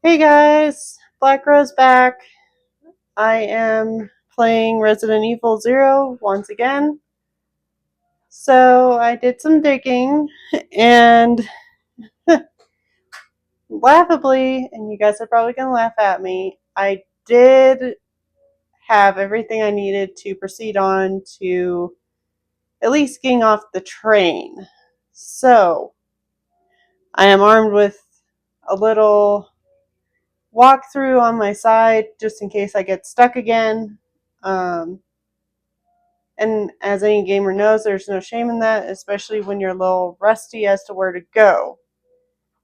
Hey guys, Black Rose back. I am playing Resident Evil Zero once again. So I did some digging and laughably, and you guys are probably going to laugh at me, I did have everything I needed to proceed on to at least getting off the train. So I am armed with a little walkthrough on my side just in case I get stuck again. And as any gamer knows, there's no shame in that, especially when you're a little rusty as to where to go.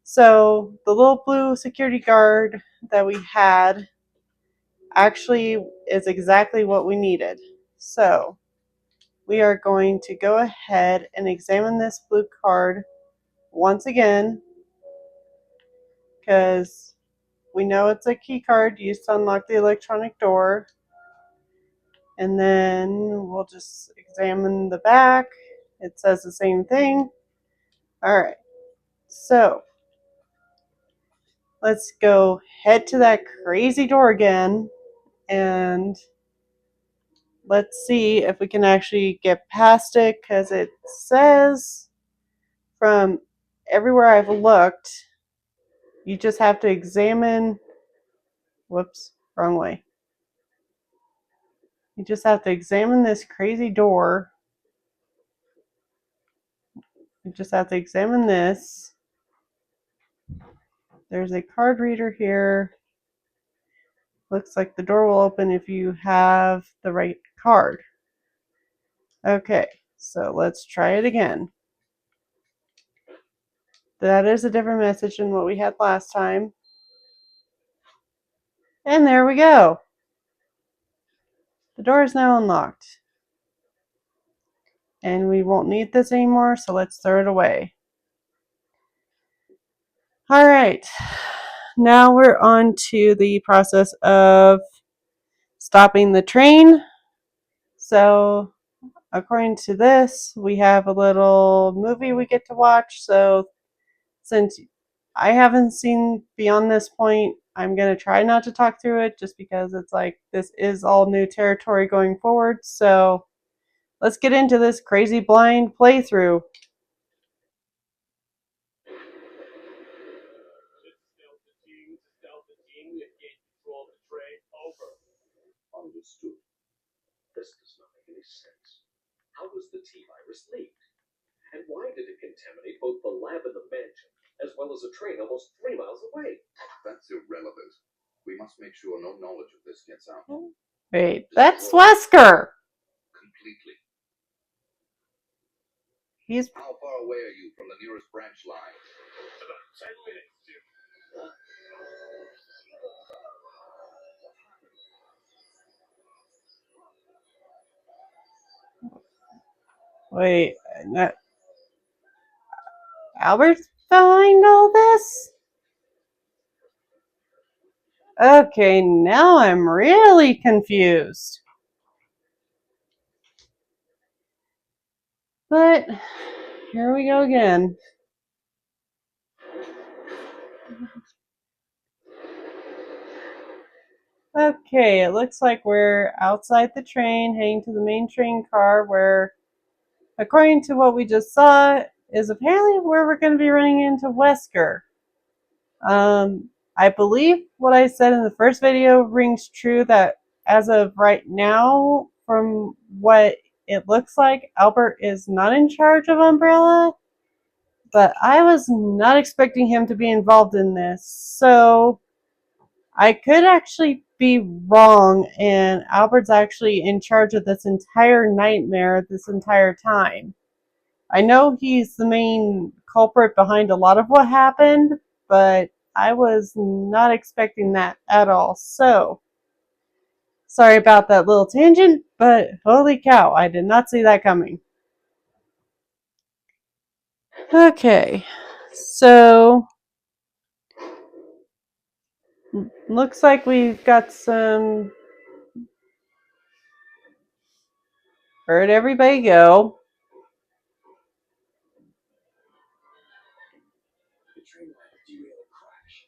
So the little blue security guard that we had actually is exactly what we needed. So we are going to go ahead and examine this blue card once again, because we know it's a key card used to unlock the electronic door. And then we'll just examine the back. It says the same thing. Alright, so let's go head to that crazy door again and let's see if we can actually get past it, because it says from everywhere I've looked, you just have to examine. Whoops, wrong way. You just have to examine this crazy door. You just have to examine this. There's a card reader here. Looks like the door will open if you have the right card. Okay, so let's try it again. That is a different message than what we had last time. And there we go. The door is now unlocked. And we won't need this anymore, so let's throw it away. Alright, now we're on to the process of stopping the train. So, according to this, we have a little movie we get to watch. So, since I haven't seen beyond this point, I'm going to try not to talk through it just because it's like this is all new territory going forward. So, let's get into this crazy blind playthrough. Understood. This does not make any sense. How was the T-virus leaked? And why did it contaminate both the lab and the mansion, as well as a train almost 3 miles away? That's irrelevant. We must make sure no knowledge of this gets out. Wait, that's Wesker. Completely. He's How far away are you from the nearest branch line? About 10 minutes. wait, that Albert's behind all this? Okay, now I'm really confused. But here we go again. Okay, it looks like we're outside the train, heading to the main train car, where, according to what we just saw, is apparently where we're going to be running into Wesker. I believe what I said in the first video rings true, that as of right now, from what it looks like, Albert is not in charge of Umbrella, but I was not expecting him to be involved in this. So I could actually be wrong, and Albert's actually in charge of this entire nightmare this entire time. I know he's the main culprit behind a lot of what happened, but I was not expecting that at all. So, sorry about that little tangent, but holy cow, I did not see that coming. Okay, so looks like we've got some. Where'd everybody go? The train might have derailed a crash.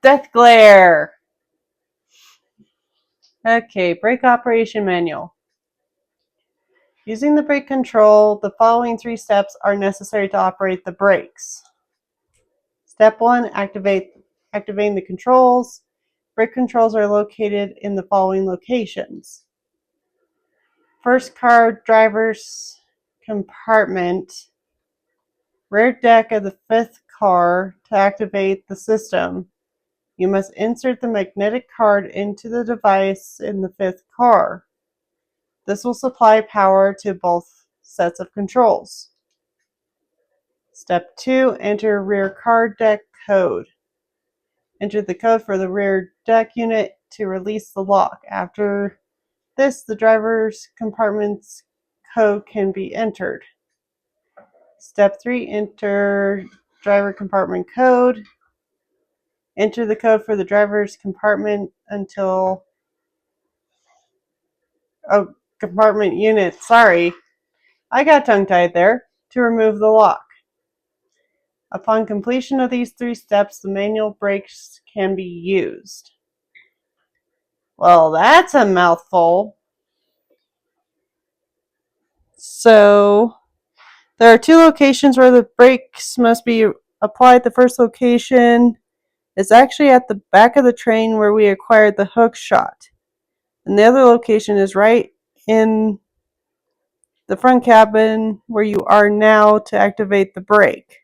Death glare. Okay, brake operation manual. Using the brake control, the following 3 steps are necessary to operate the brakes. Step 1, activating the controls. Brake controls are located in the following locations. First car driver's compartment, rear deck of the 5th car. To activate the system, you must insert the magnetic card into the device in the 5th car. This will supply power to both sets of controls. Step 2, enter rear car deck code. Enter the code for the rear deck unit to release the lock. After this, the driver's compartment's code can be entered. Step 3, enter driver compartment code. Enter the code for the driver's compartment until compartment unit, sorry. I got tongue-tied there, to remove the lock. Upon completion of these 3 steps, the manual brakes can be used. Well, that's a mouthful. So, there are 2 locations where the brakes must be applied. The first location is actually at the back of the train where we acquired the hook shot. And the other location is right in the front cabin where you are now to activate the brake.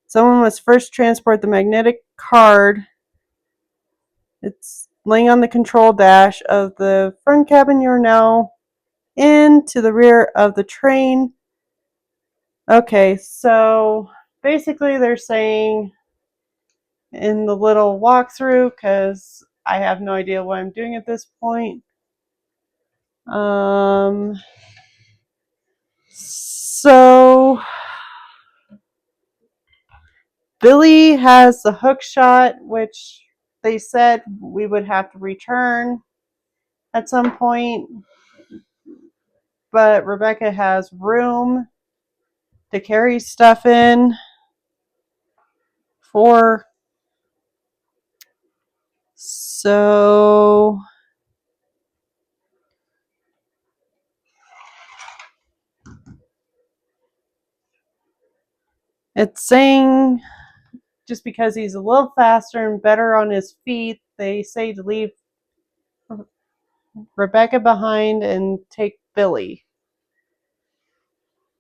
Someone must first transport the magnetic card. It's laying on the control dash of the front cabin you're now in to the rear of the train. Okay, so basically they're saying in the little walkthrough, because I have no idea what I'm doing at this point. So Billy has the hook shot, which they said we would have to return at some point. But Rebecca has room to carry stuff in for. So it's saying just because he's a little faster and better on his feet, they say to leave Rebecca behind and take Billy.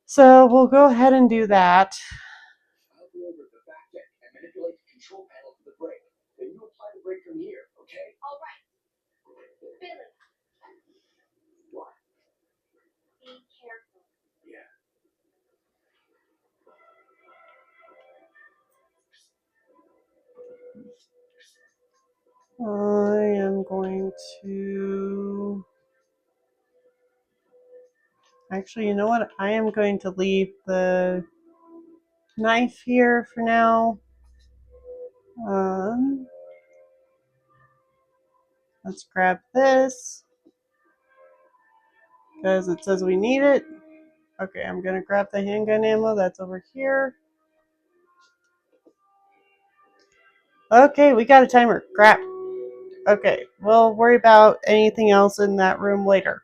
So we'll go ahead and do that. I'll go over to the back deck and manipulate the control panel for the brake. Then you apply the brake from here, okay? All right. Billy, What? be careful. Yeah. I am going to... Actually, you know what? I am going to leave the knife here for now. Let's grab this because it says we need it. Okay, I'm going to grab the handgun ammo that's over here. Okay, we got a timer. Crap. Okay, we'll worry about anything else in that room later.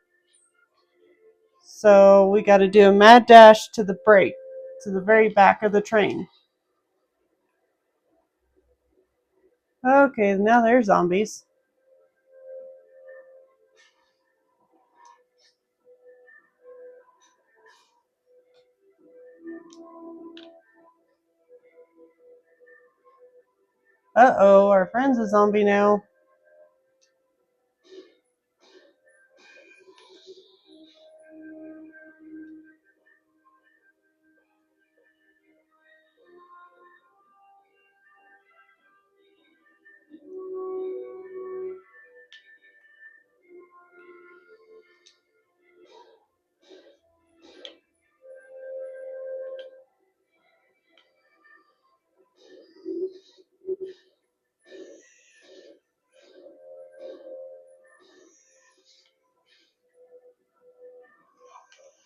So we got to do a mad dash to the brake, to the very back of the train. Okay, now there's zombies. Uh-oh, our friend's a zombie now.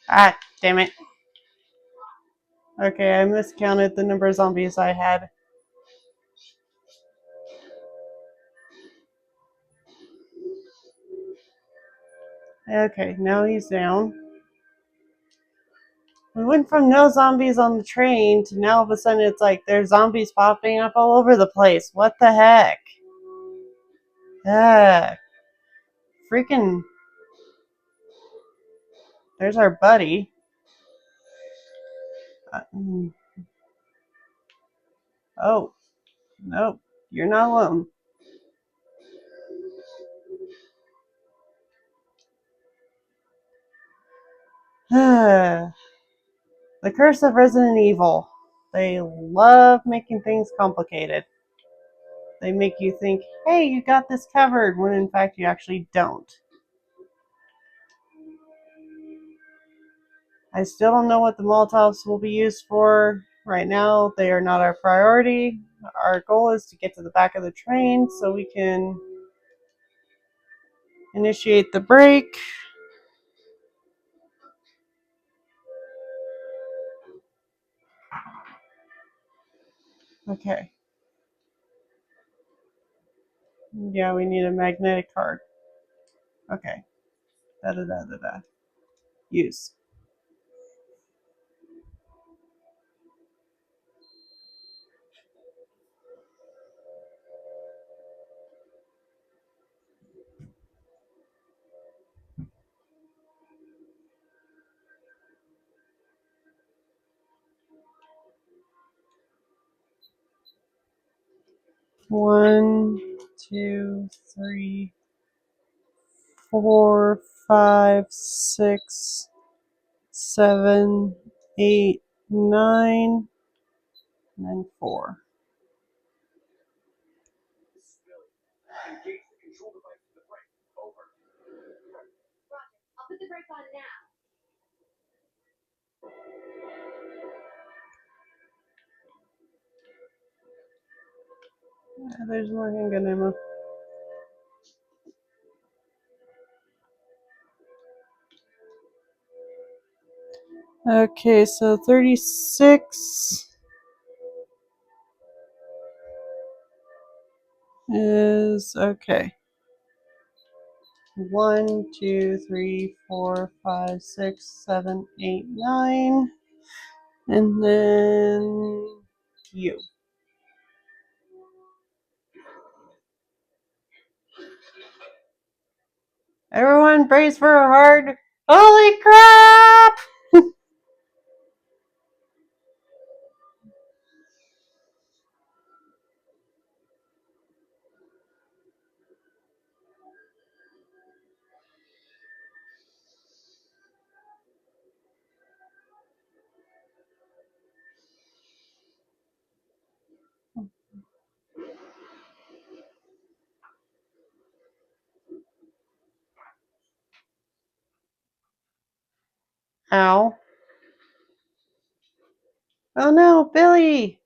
Ah, damn it. Okay, I miscounted the number of zombies I had. Okay, now he's down. We went from no zombies on the train to now all of a sudden it's like there's zombies popping up all over the place. What the heck? Freaking. There's our buddy. Oh, nope. You're not alone. The Curse of Resident Evil. They love making things complicated. They make you think, hey, you got this covered, when in fact you actually don't. I still don't know what the Molotovs will be used for. Right now, they are not our priority. Our goal is to get to the back of the train so we can initiate the break. Okay. Yeah, we need a magnetic card. Okay. Da-da-da-da-da. Use. One, two, three, 4, 5, 6, 7, 8, 9, and then 4. Engage the control device in the brake. Over. Roger. I'll put the brake on now. There's more handgun ammo. Okay, so 36 is okay. 1, 2, 3, 4, 5, 6, 7, 8, 9. And then you. Everyone brace for a hard. Holy crap! Ow. Oh no, Billy!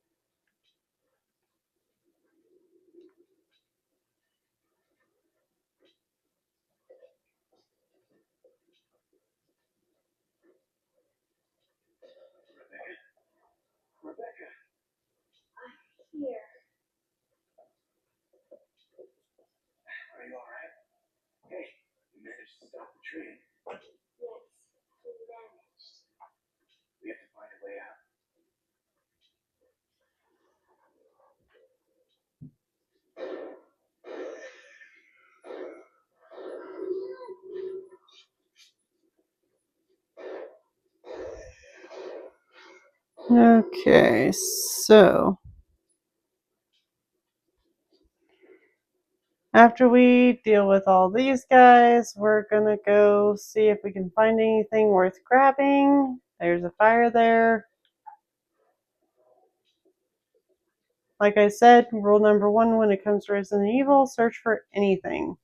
Rebecca. I'm here. Are you alright? Hey, you managed to stop the train. Yes, we managed. We have to find a way out. Okay, so after we deal with all these guys, we're gonna go see if we can find anything worth grabbing. There's a fire there. Like I said, rule number 1 when it comes to Resident Evil, search for anything.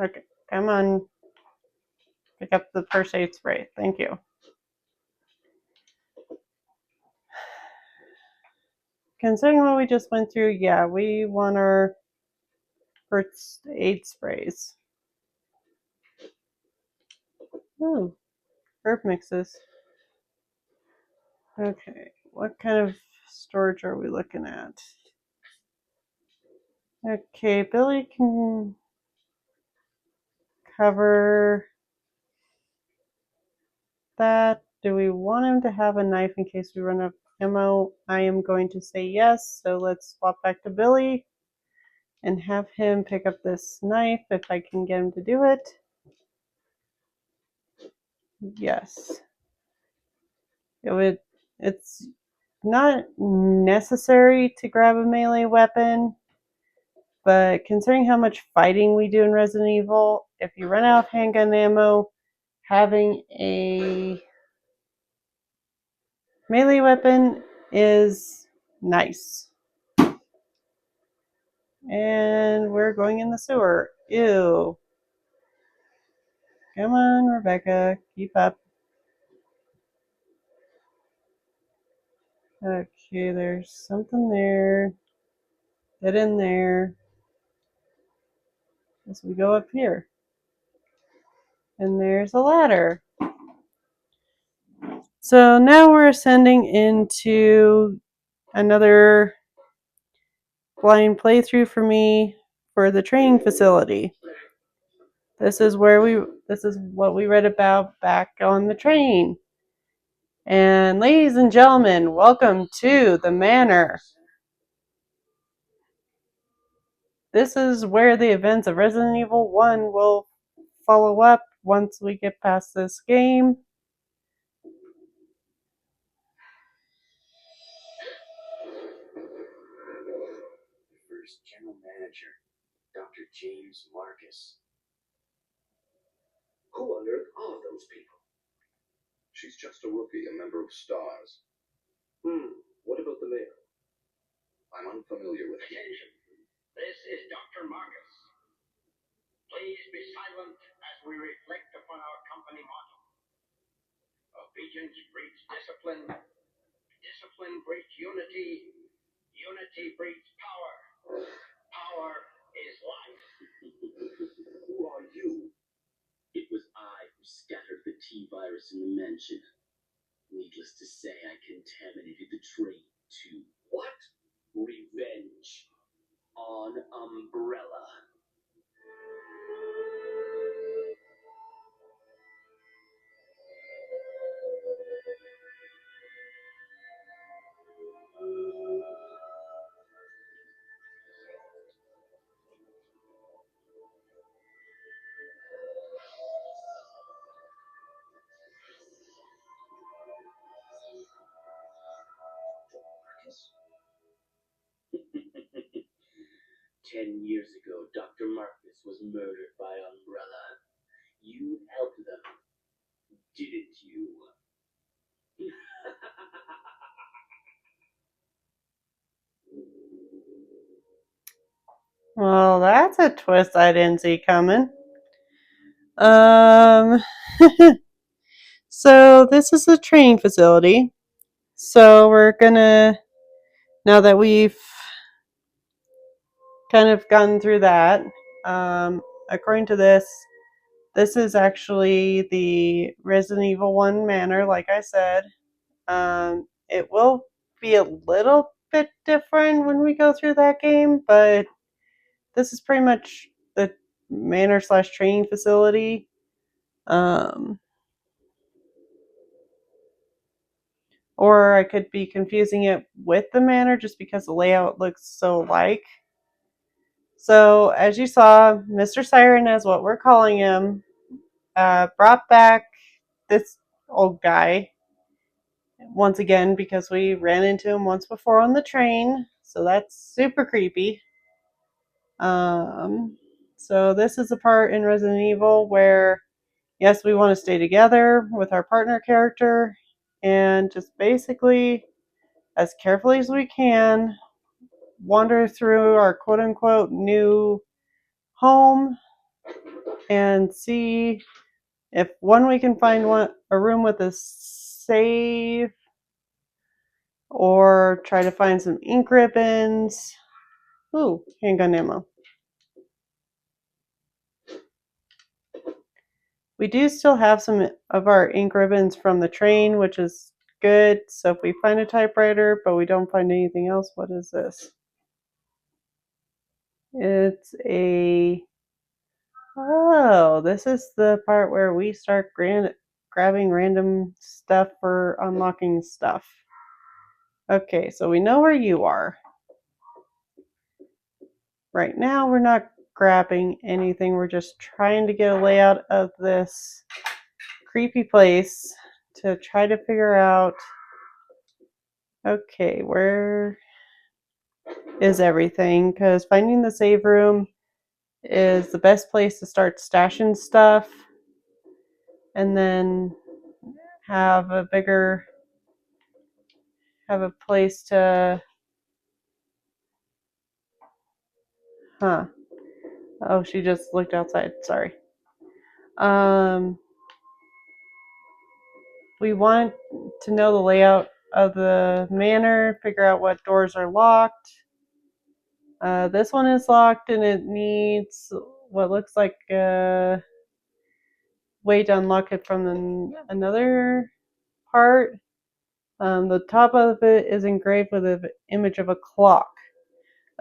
Okay, come on. Pick up the first aid spray. Thank you. Considering what we just went through, yeah, we want our first aid sprays. Ooh, herb mixes. Okay, what kind of storage are we looking at? Okay, Billy can cover that. Do we want him to have a knife in case we run out of ammo? I am going to say yes, so let's swap back to Billy and have him pick up this knife if I can get him to do it. Yes. It's not necessary to grab a melee weapon, but considering how much fighting we do in Resident Evil, if you run out of handgun ammo, having a melee weapon is nice. And we're going in the sewer. Ew. Come on, Rebecca. Keep up. Okay, there's something there. Get in there. As we go up here. And there's a ladder. So now we're ascending into another blind playthrough for me for the training facility. This is what we read about back on the train. And ladies and gentlemen, welcome to the Manor. This is where the events of Resident Evil 1 will follow up once we get past this game. First General Manager, Dr. James Marcus. Who on earth are those people? She's just a rookie, a member of STARS. What about the mayor? I'm unfamiliar with him. Attention, this is Dr. Marcus. Please be silent as we reflect upon our company motto. Obedience breeds discipline. Discipline breeds unity. Unity breeds power. Power is life. Who are you? It was I who scattered the T-virus in the mansion. Needless to say, I contaminated the train too. What? Revenge on Umbrella. Marcus? 10 years ago, Dr. Marcus was murdered by Umbrella. You helped them, didn't you? Well, that's a twist I didn't see coming. So this is a training facility. So we're gonna, now that we've kind of gone through that, according to this is actually the Resident Evil 1 manor, like I said. It will be a little bit different when we go through that game, but this is pretty much the manor / training facility. Or I could be confusing it with the manor just because the layout looks so alike. So, as you saw, Mr. Siren is what we're calling him, brought back this old guy once again because we ran into him once before on the train. So that's super creepy. So this is the part in Resident Evil where, yes, we want to stay together with our partner character and just basically, as carefully as we can, wander through our quote-unquote new home and see if we can find a room with a save, or try to find some ink ribbons. Ooh, handgun ammo. We do still have some of our ink ribbons from the train, which is good. So if we find a typewriter, but we don't find anything else, what is this? It's a... Oh, this is the part where we start grabbing random stuff for unlocking stuff. Okay, so we know where you are. Right now, we're not grabbing anything. We're just trying to get a layout of this creepy place to try to figure out, okay, where is everything? Because finding the save room is the best place to start stashing stuff and then have a place to, oh, she just looked outside, sorry. We want to know the layout of the manor, figure out what doors are locked. This one is locked and it needs what looks like a way to unlock it from another part. The top of it is engraved with an image of a clock.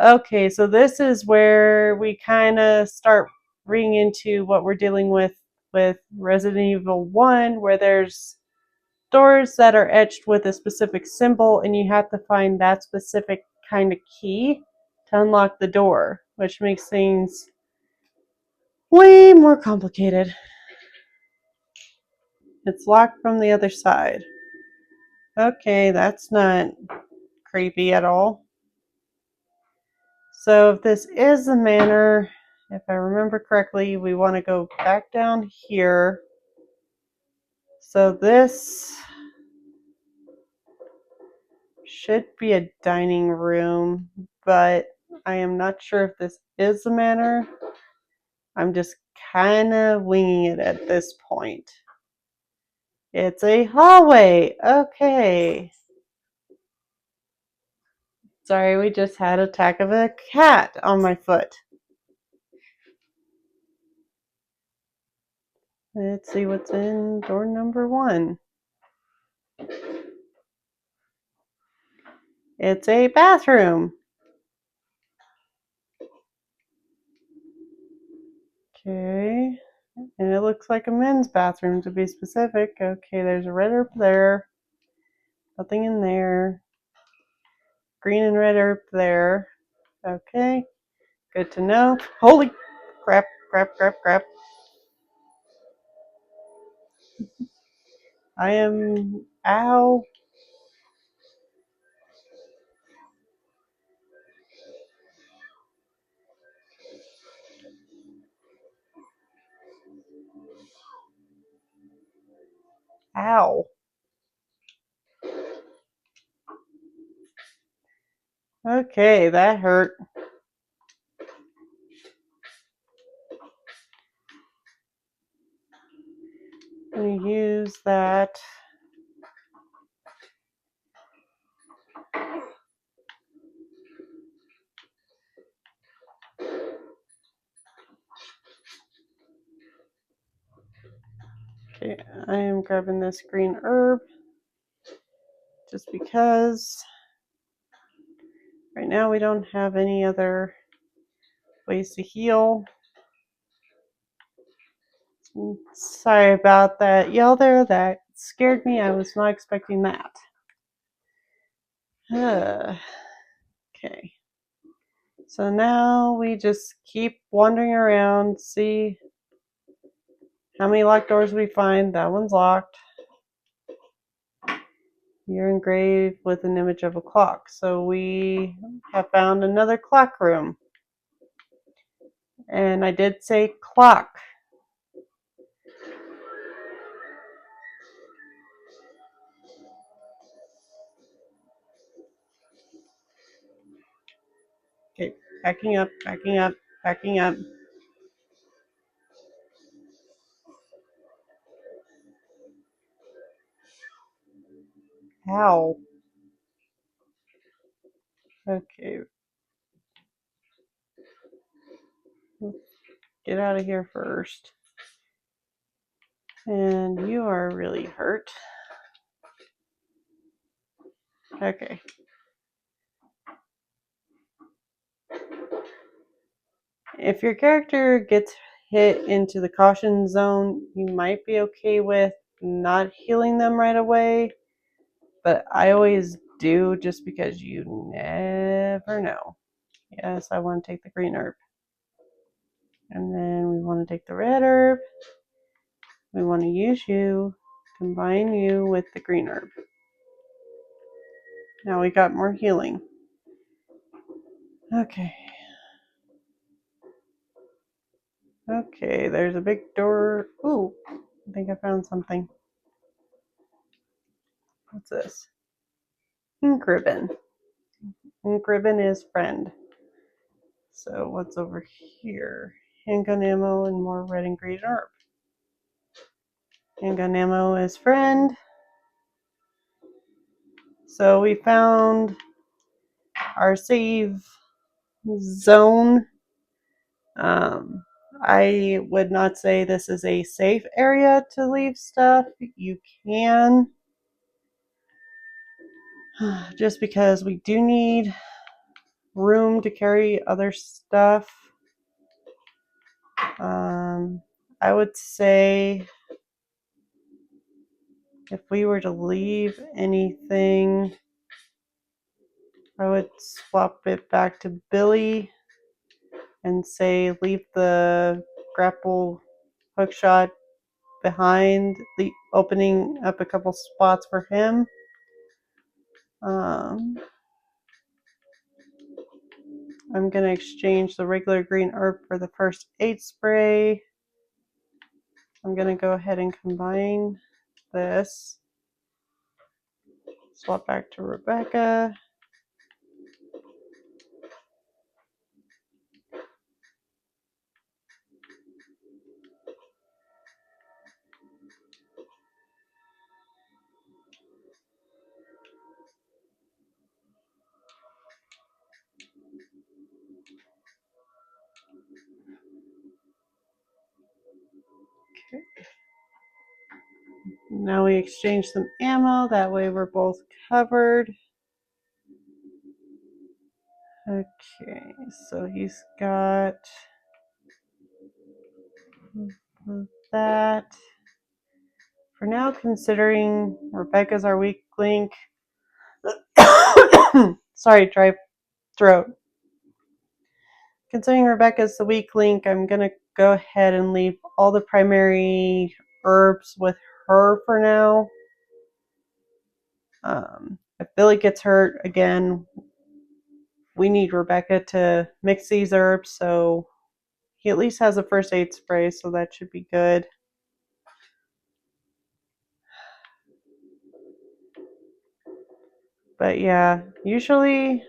Okay, so this is where we kind of start reading into what we're dealing with Resident Evil 1, where there's doors that are etched with a specific symbol, and you have to find that specific kind of key to unlock the door, which makes things way more complicated. It's locked from the other side. Okay, that's not creepy at all. So if this is the manor, if I remember correctly, we want to go back down here. So this should be a dining room, but I am not sure if this is the manor. I'm just kind of winging it at this point. It's a hallway. Okay. Sorry, we just had an attack of a cat on my foot. Let's see what's in door number 1. It's a bathroom. Okay. And it looks like a men's bathroom to be specific. Okay, there's a red herb there. Nothing in there. Green and red herb there. Okay. Good to know. Holy crap, crap, crap, crap. I am. Ow. Ow. Okay, that hurt. I'm going to use that. Okay, I am grabbing this green herb just because right now we don't have any other ways to heal. Sorry about that yell there. That scared me. I was not expecting that. Okay. So now we just keep wandering around, see how many locked doors we find. That one's locked. You're engraved with an image of a clock. So we have found another clock room. And I did say clock. Okay, backing up, backing up, backing up. Ow. Okay. Get out of here first. And you are really hurt. Okay. If your character gets hit into the caution zone, you might be okay with not healing them right away. But I always do, just because you never know. Yes, I want to take the green herb. And then we want to take the red herb. We want to use you, combine you with the green herb. Now we got more healing. Okay. Okay, there's a big door. Ooh, I think I found something. What's this? Ink ribbon. Ink ribbon is friend. So what's over here? Handgun ammo and more red and green herb. Handgun ammo is friend. So we found our save zone. I would not say this is a safe area to leave stuff. You can. Just because we do need room to carry other stuff. I would say if we were to leave anything, I would swap it back to Billy and say leave the grapple hook shot behind, opening up a couple spots for him. I'm going to exchange the regular green herb for the first aid spray. I'm going to go ahead and combine this. Swap back to Rebecca. Okay. Now we exchange some ammo. That way we're both covered. Okay, so he's got that. For now, considering Rebecca's our weak link. Sorry, dry throat. Considering Rebecca's the weak link, I'm going to go ahead and leave all the primary herbs with her for now. If Billy gets hurt again, we need Rebecca to mix these herbs, so he at least has a first aid spray, so that should be good. But yeah, usually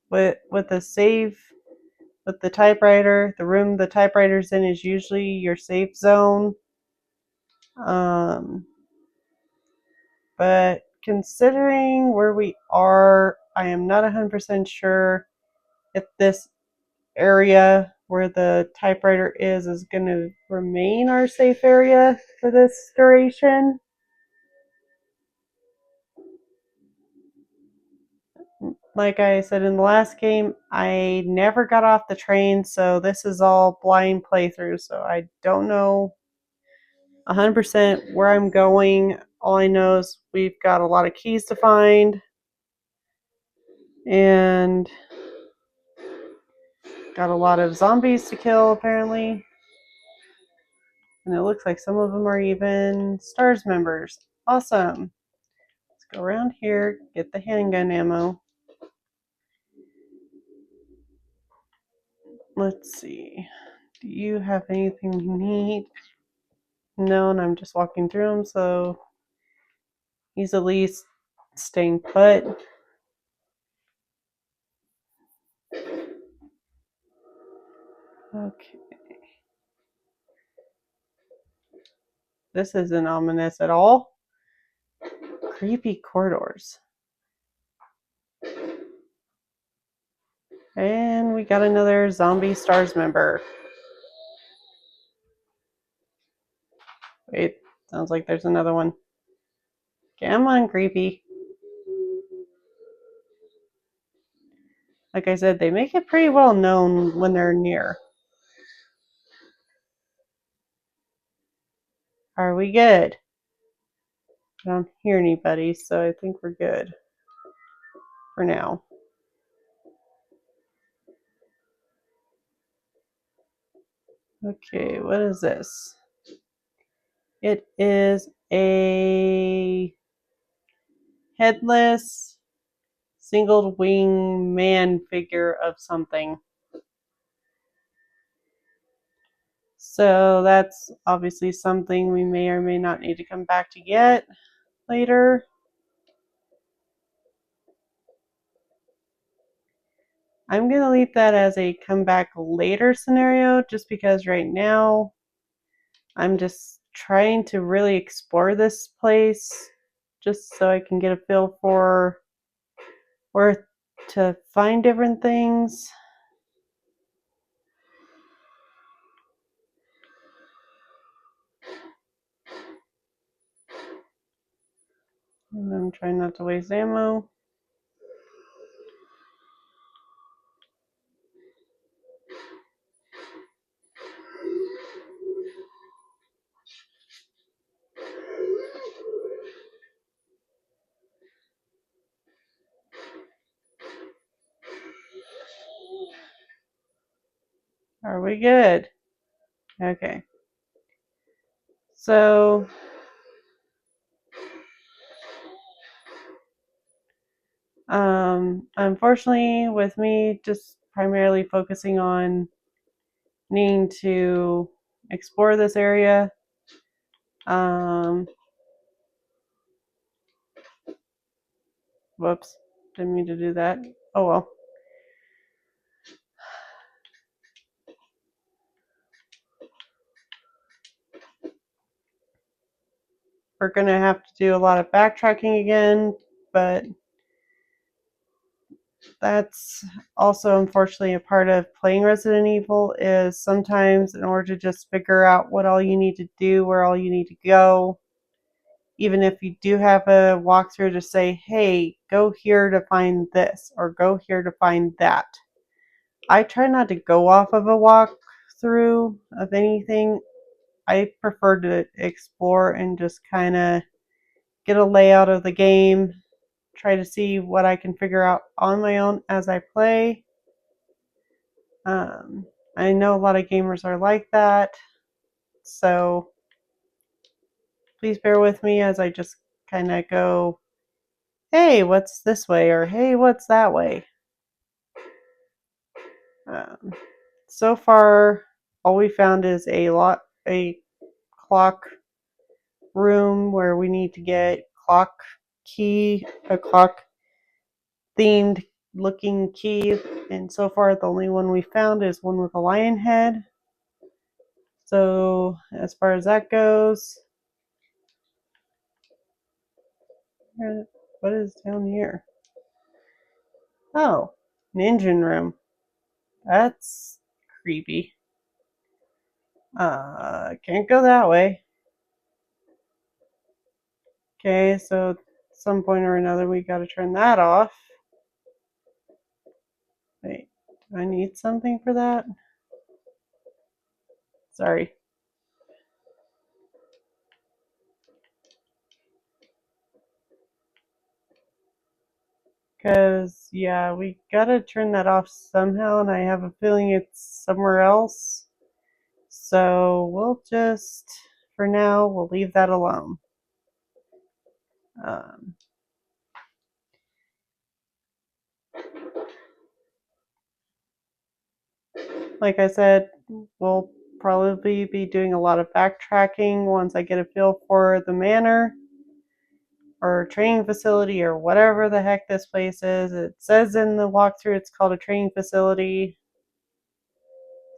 with the save, with the typewriter, the room the typewriter's in is usually your safe zone. But considering where we are, I am not 100% sure if this area where the typewriter is going to remain our safe area for this duration. Like I said in the last game, I never got off the train, so this is all blind playthrough, so I don't know 100% where I'm going. All I know is we've got a lot of keys to find, and got a lot of zombies to kill, apparently. And it looks like some of them are even STARS members. Awesome. Let's go around here, get the handgun ammo. Let's see. Do you have anything we need? No, and I'm just walking through them, so he's at least staying put. Okay. This isn't ominous at all. Creepy corridors. And we got another zombie STARS member. Wait, sounds like there's another one. Come on, creepy. Like I said, they make it pretty well known when they're near. Are we good? I don't hear anybody, so I think we're good for now. Okay, what is this? It is a headless single wing man figure of something. So that's obviously something we may or may not need to come back to get later. I'm going to leave that as a come back later scenario just because right now I'm just trying to really explore this place just so I can get a feel for where to find different things. And I'm trying not to waste ammo. Are we good? Okay. So unfortunately, with me just primarily focusing on needing to explore this area, whoops, didn't mean to do that. Oh well. We're gonna have to do a lot of backtracking again, but that's also unfortunately a part of playing Resident Evil is sometimes in order to just figure out what all you need to do, where all you need to go, even if you do have a walkthrough to say, hey, go here to find this or go here to find that. I try not to go off of a walkthrough of anything. I prefer to explore and just kind of get a layout of the game, try to see what I can figure out on my own as I play. I know a lot of gamers are like that, so please bear with me as I just kind of go, hey, what's this way? Or hey, what's that way? So far, all we found is a clock room where we need to get a clock themed looking key, and so far the only one we found is one with a lion head. So as far as that goes, what is down here? Oh, an engine room. That's creepy. Can't go that way. Okay, so at some point or another we gotta turn that off. Wait, do I need something for that? Sorry. Because, yeah, we gotta turn that off somehow, and I have a feeling it's somewhere else. So we'll just, for now, we'll leave that alone. Like I said, we'll probably be doing a lot of backtracking once I get a feel for the manor or training facility or whatever the heck this place is. It says in the walkthrough it's called a training facility.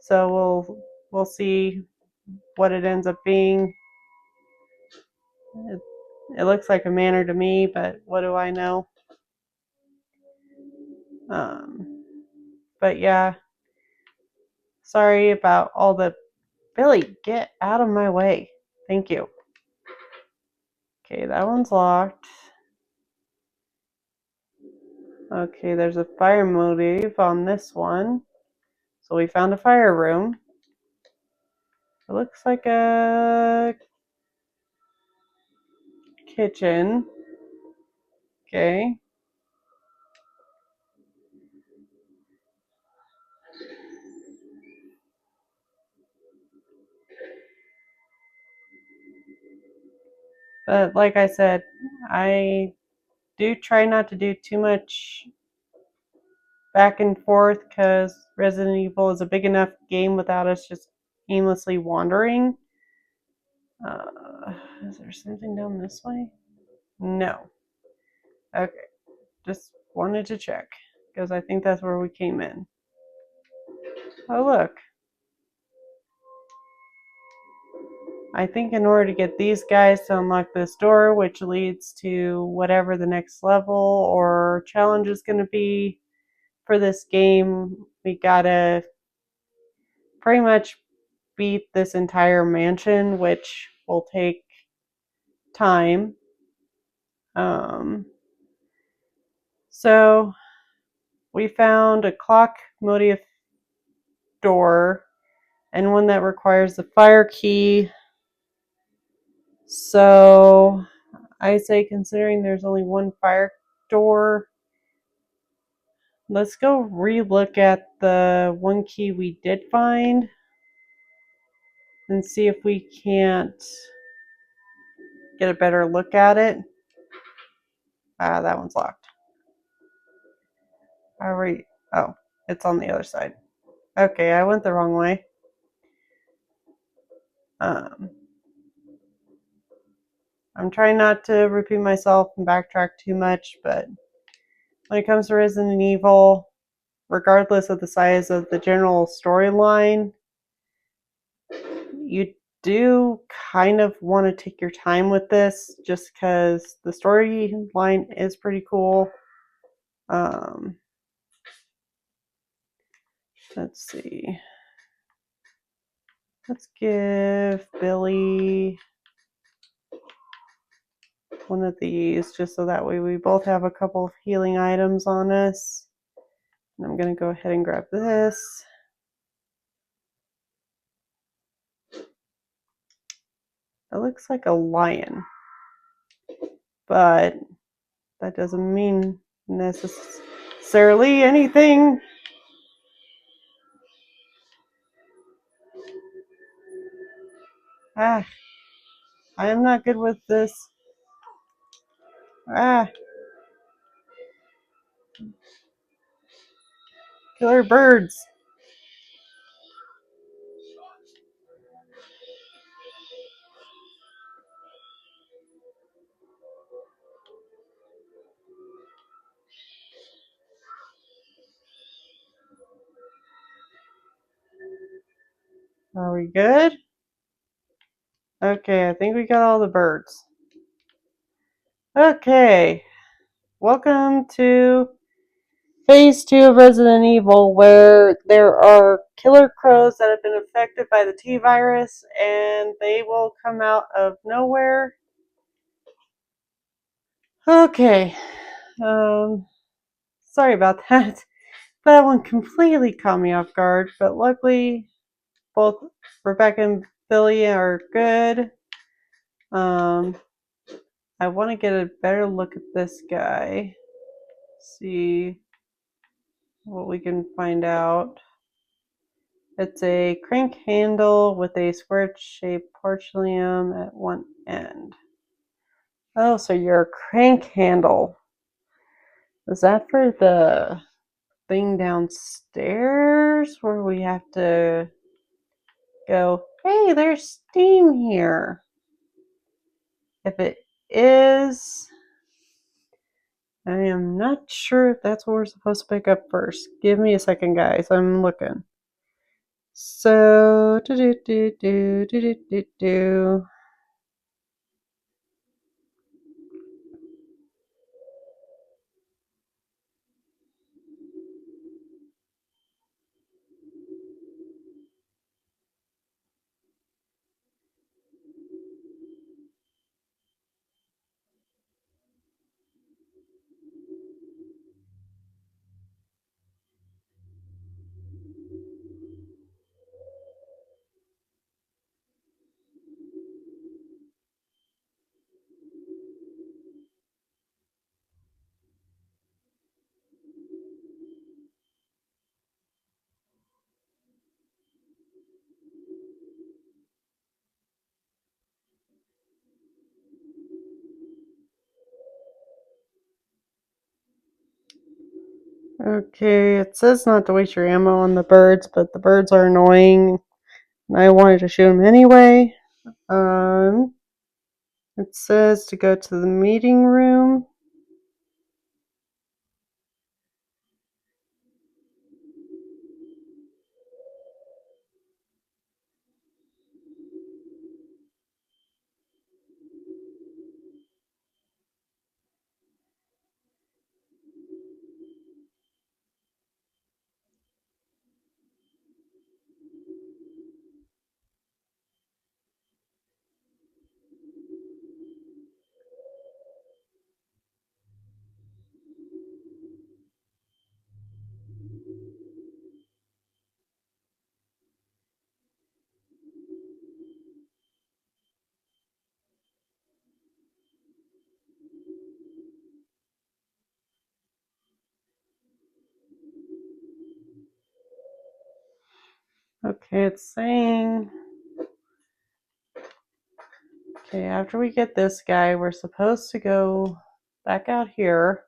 So we'll see what it ends up being. It looks like a manor to me, but what do I know? But yeah, sorry about all the... Billy, get out of my way. Thank you. Okay, that one's locked. Okay, there's a fire motive on this one. So we found a fire room. It looks like a kitchen. Okay. But like I said, I do try not to do too much back and forth because Resident Evil is a big enough game without us just aimlessly wandering. Is there something down this way? No. Okay. Just wanted to check because I think that's where we came in. Oh, look. I think in order to get these guys to unlock this door, which leads to whatever the next level or challenge is going to be for this game, we gotta pretty much beat this entire mansion, which will take time. So we found a clock motif door and one that requires the fire key. So I say, considering there's only one fire door, let's go re-look at the one key we did find and see if we can't get a better look at it. That one's locked. Oh, it's on the other side. Okay, I went the wrong way. I'm trying not to repeat myself and backtrack too much, but when it comes to Resident Evil, regardless of the size of the general storyline, you do kind of want to take your time with this just because the storyline is pretty cool. Let's see. Let's give Billy one of these just so that way we both have a couple of healing items on us. And I'm going to go ahead and grab this. It looks like a lion, but that doesn't mean necessarily anything. I am not good with this. Killer birds. Are we good? Okay, I think we got all the birds. Okay, welcome to Phase 2 of Resident Evil, where there are killer crows that have been affected by the T-virus, and they will come out of nowhere. Okay, sorry about that. That one completely caught me off guard, but luckily both Rebecca and Billy are good. I want to get a better look at this guy. See what we can find out. It's a crank handle with a square-shaped porcelain at one end. Oh, so you're a crank handle. Is that for the thing downstairs where we have to go, hey, there's steam here? If it is, I am not sure if that's what we're supposed to pick up first. Give me a second, guys. I'm looking. So, Okay, it says not to waste your ammo on the birds, but the birds are annoying. And I wanted to shoot them anyway. It says to go to the meeting room. Okay, it's saying. Okay, after we get this guy, we're supposed to go back out here.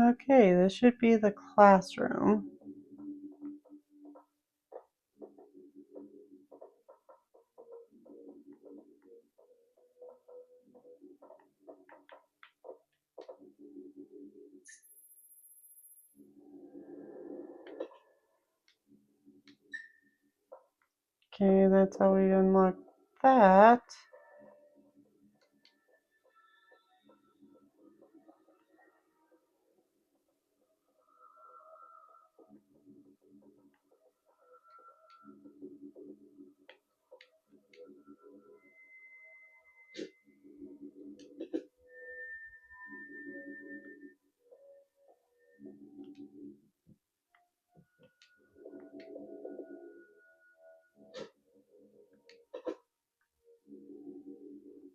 Okay, this should be the classroom. Okay, that's how we unlock that.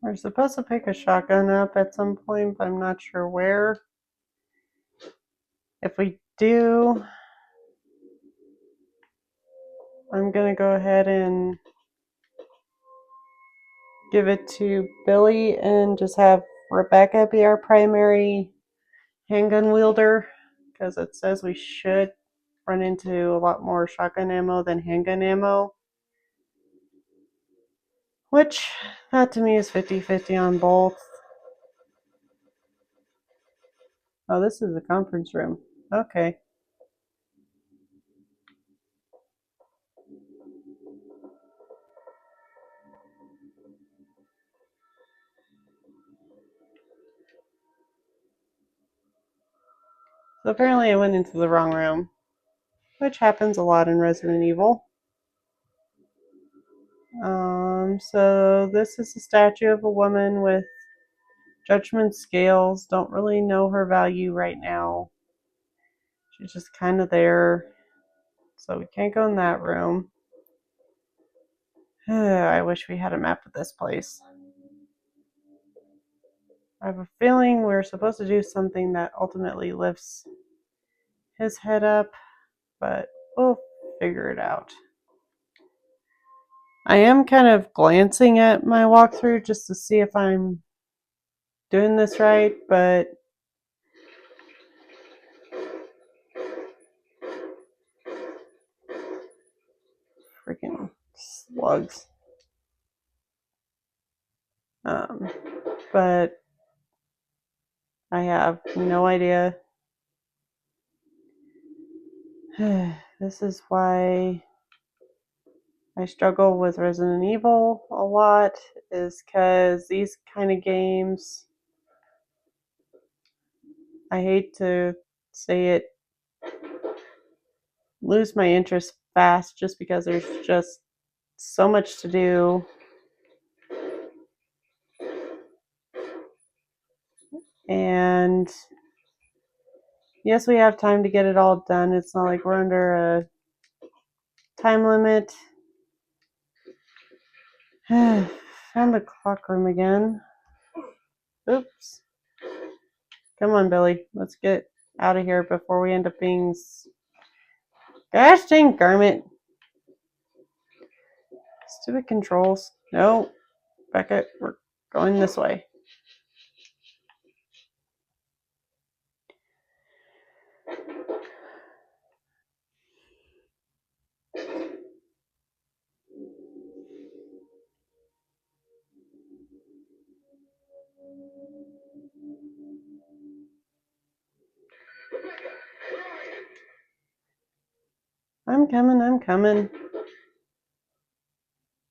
We're supposed to pick a shotgun up at some point, but I'm not sure where. If we do, I'm gonna go ahead and give it to Billy and just have Rebecca be our primary handgun wielder, because it says we should run into a lot more shotgun ammo than handgun ammo, which that to me is 50-50 on both. Oh, this is the conference room. Okay. So apparently I went into the wrong room, which happens a lot in Resident Evil. So this is a statue of a woman with judgment scales. Don't really know her value right now. She's just kind of there. So we can't go in that room. I wish we had a map of this place. I have a feeling we're supposed to do something that ultimately lifts his head up, but we'll figure it out. I am kind of glancing at my walkthrough just to see if I'm doing this right, but freaking slugs. But I have no idea. This is why I struggle with Resident Evil a lot, is because these kind of games, I hate to say it, lose my interest fast just because there's just so much to do. And Yes, we have time to get it all done. It's not like we're under a time limit. Found the clock room again. Oops. Come on, Billy. Let's get out of here before we end up being... Gosh dang garment. Stupid controls. No. Becca, we're going this way. I'm coming.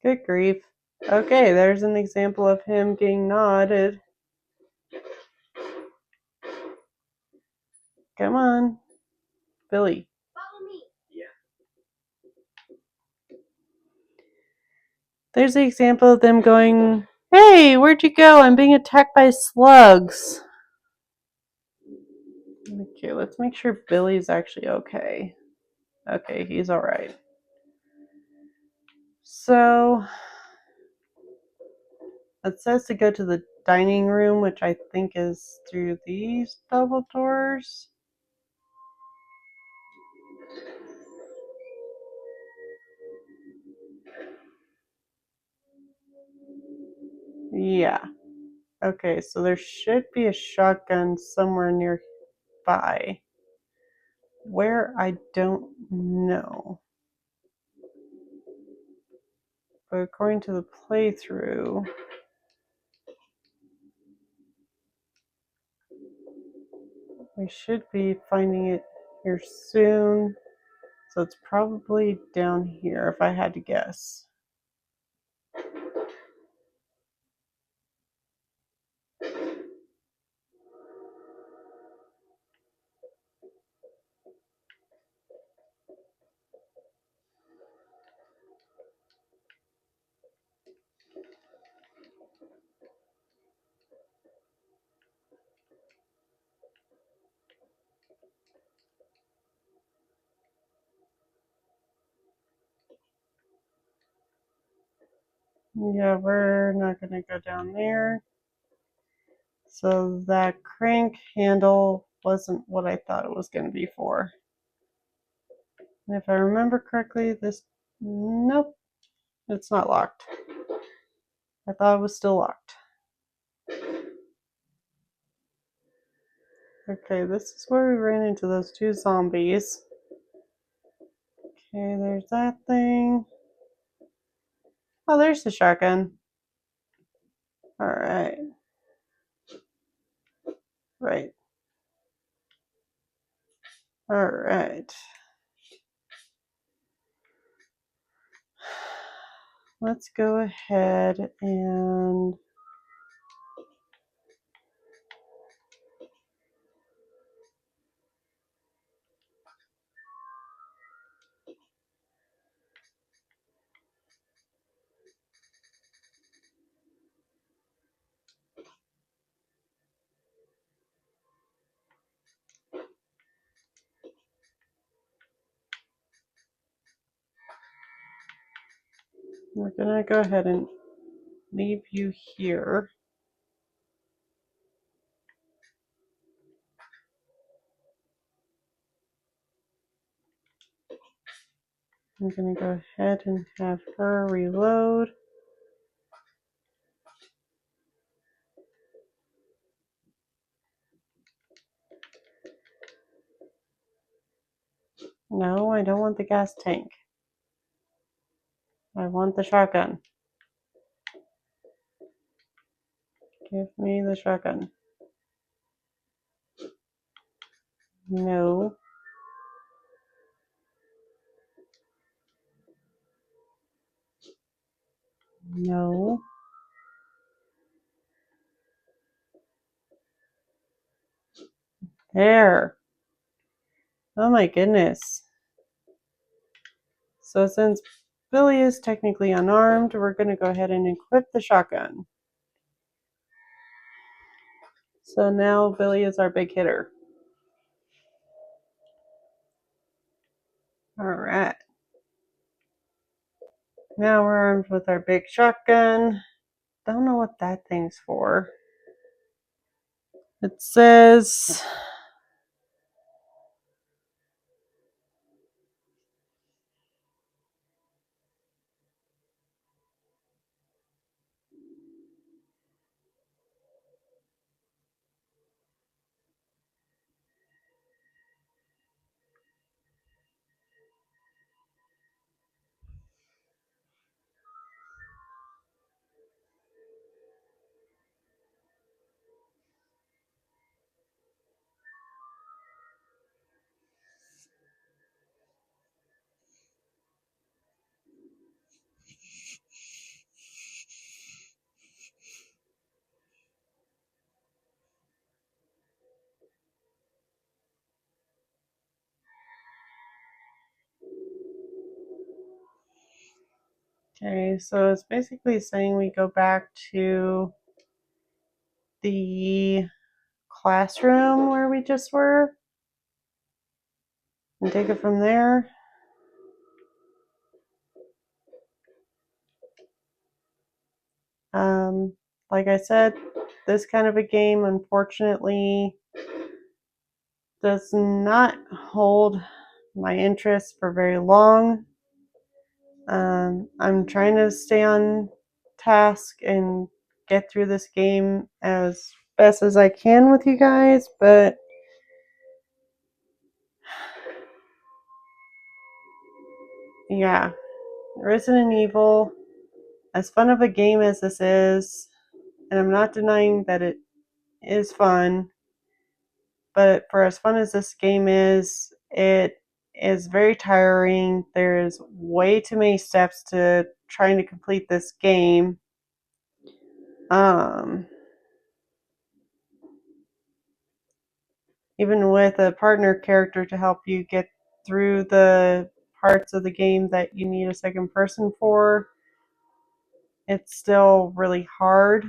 Good grief. Okay, there's an example of him getting nodded. Come on. Billy. Follow me. There's the example of them going, hey, where'd you go? I'm being attacked by slugs. Okay, let's make sure Billy's actually okay. Okay, he's alright. So, it says to go to the dining room, which I think is through these double doors. Yeah. Okay, so there should be a shotgun somewhere nearby. Where, I don't know. But according to the playthrough, we should be finding it here soon. So it's probably down here if I had to guess. Yeah, we're not going to go down there. So that crank handle wasn't what I thought it was going to be for. And if I remember correctly, this... Nope, it's not locked. I thought it was still locked. Okay, this is where we ran into those two zombies. Okay, there's that thing. Oh, there's the shotgun. Alright. Right. Alright. Let's go ahead and... We're gonna go ahead and leave you here. I'm gonna go ahead and have her reload. No, I don't want the gas tank. I want the shotgun. Give me the shotgun. No. No. There. Oh my goodness. So since Billy is technically unarmed, we're going to go ahead and equip the shotgun. So now Billy is our big hitter. Alright. Now we're armed with our big shotgun. Don't know what that thing's for. It says okay, so it's basically saying we go back to the classroom where we just were and take it from there. Like I said, this kind of a game unfortunately does not hold my interest for very long. I'm trying to stay on task and get through this game as best as I can with you guys, but yeah, Resident Evil, as fun of a game as this is, and I'm not denying that it is fun, but for as fun as this game is, it is very tiring. There's way too many steps to trying to complete this game. Even with a partner character to help you get through the parts of the game that you need a second person for, it's still really hard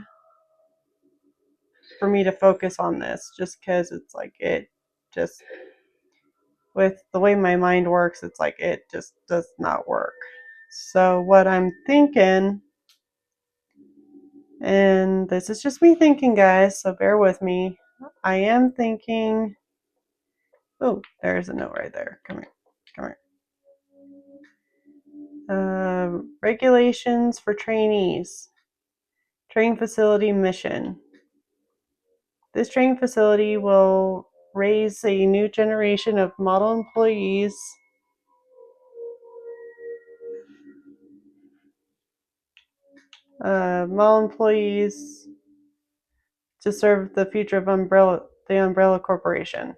for me to focus on this just because it's like it just, with the way my mind works, it's like it just does not work. So what I'm thinking, and this is just me thinking, guys, so bear with me. I am thinking, oh, there's a note right there. Come here. Come here. Regulations for trainees. Training facility mission. This training facility will raise a new generation of model employees to serve the future of the Umbrella Corporation.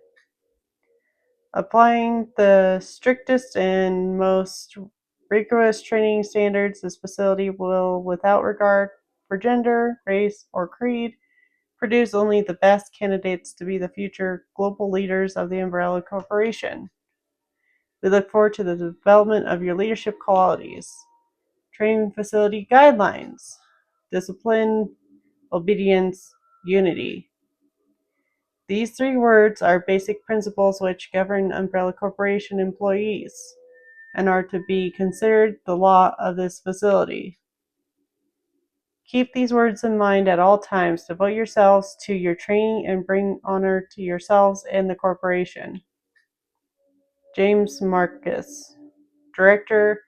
Applying the strictest and most rigorous training standards, this facility will, without regard for gender, race, or creed, produce only the best candidates to be the future global leaders of the Umbrella Corporation. We look forward to the development of your leadership qualities. Training facility guidelines: discipline, obedience, unity. These three words are basic principles which govern Umbrella Corporation employees and are to be considered the law of this facility. Keep these words in mind at all times. Devote yourselves to your training and bring honor to yourselves and the corporation. James Marcus, Director,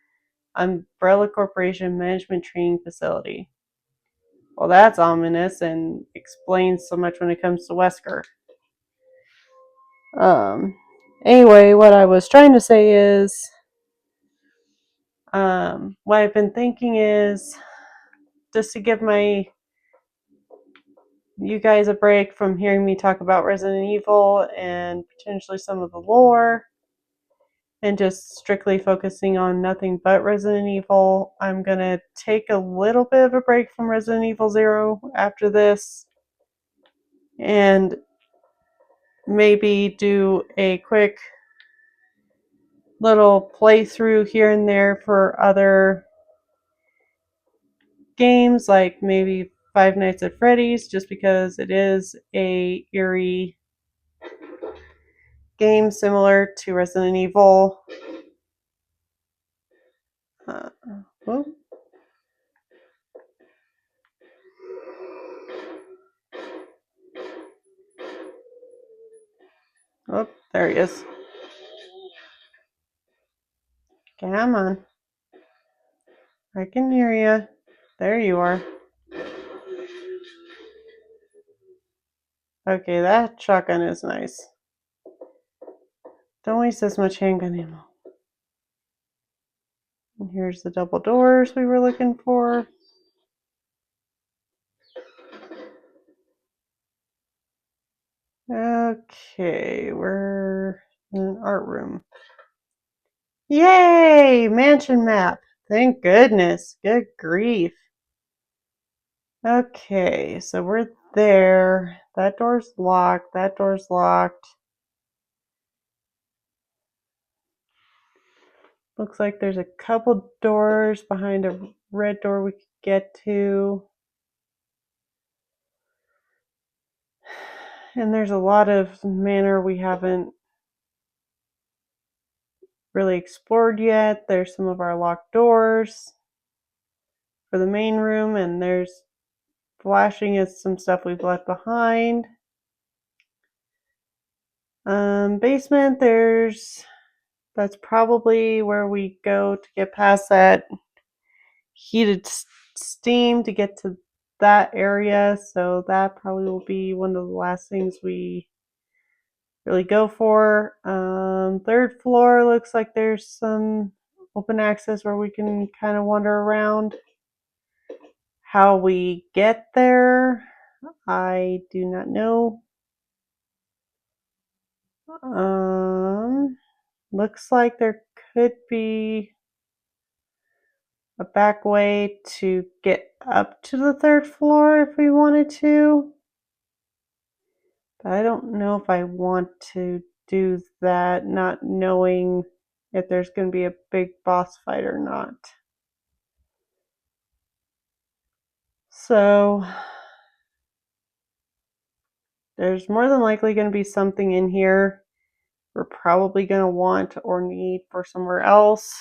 Umbrella Corporation Management Training Facility. Well, that's ominous and explains so much when it comes to Wesker. Anyway, what I was trying to say is, what I've been thinking is just to give you guys a break from hearing me talk about Resident Evil and potentially some of the lore, and just strictly focusing on nothing but Resident Evil. I'm going to take a little bit of a break from Resident Evil 0 after this, and maybe do a quick little playthrough here and there for other games, like maybe Five Nights at Freddy's, just because it is a eerie game similar to Resident Evil. Oh. Oh, there he is. Come on. I can hear you. There you are. Okay, that shotgun is nice. Don't waste this much handgun ammo. And here's the double doors we were looking for. Okay, we're in an art room. Yay! Mansion map. Thank goodness. Good grief. Okay, so we're there. That door's locked. That door's locked. Looks like there's a couple doors behind a red door we could get to. And there's a lot of manor we haven't really explored yet. There's some of our locked doors for the main room, and there's flashing is some stuff we've left behind. Basement, that's probably where we go to get past that heated steam to get to that area, so that probably will be one of the last things we really go for. Third floor looks like there's some open access where we can kind of wander around. How we get there, I do not know. Looks like there could be a back way to get up to the third floor if we wanted to. But I don't know if I want to do that, not knowing if there's going to be a big boss fight or not. So there's more than likely going to be something in here we're probably going to want or need for somewhere else.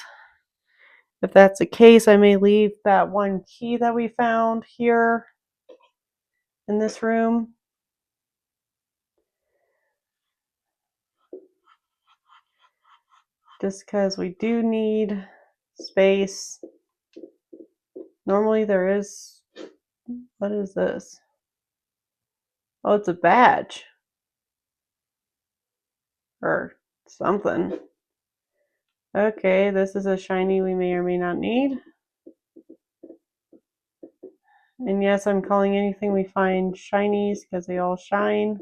If that's the case, I may leave that one key that we found here in this room. Just because we do need space. Normally there is, what is this? Oh, it's a badge. Or something. Okay, this is a shiny we may or may not need. And yes, I'm calling anything we find shinies because they all shine.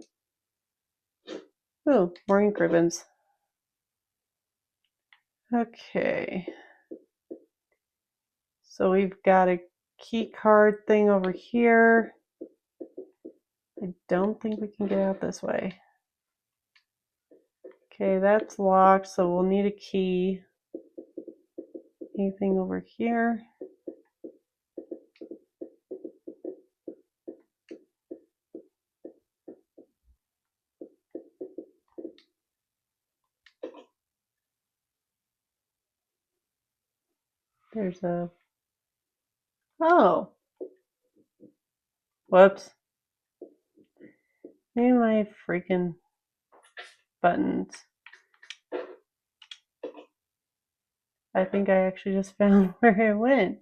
Ooh, more ink ribbons. Okay. So we've got a key card thing over here. I don't think we can get out this way. Okay, that's locked, so we'll need a key. Anything over here? There's a... Oh! Whoops. Maybe my freaking buttons. I think I actually just found where it went.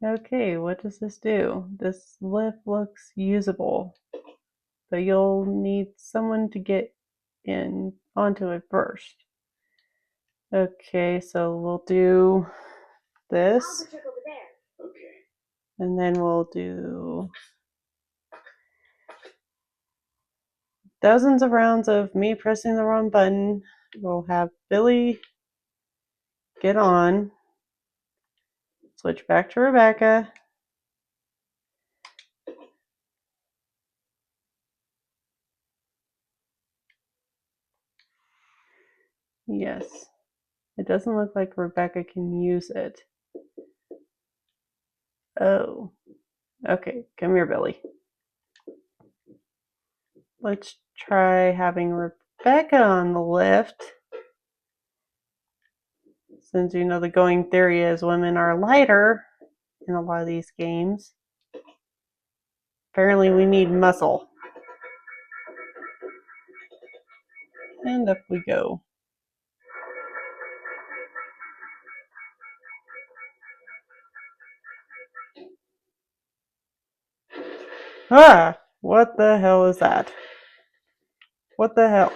Okay, what does this do? This lift looks usable, but you'll need someone to get in onto it first. Okay, so we'll do this, I'll go check over there. Okay. and then we'll do dozens of rounds of me pressing the wrong button. We'll have Billy get on, switch back to Rebecca. Yes, it doesn't look like Rebecca can use it. Oh, okay, come here, Billy. Let's try having Rebecca on the lift. Since you know the going theory is women are lighter in a lot of these games. Apparently we need muscle. And up we go. Ah! What the hell is that? What the hell?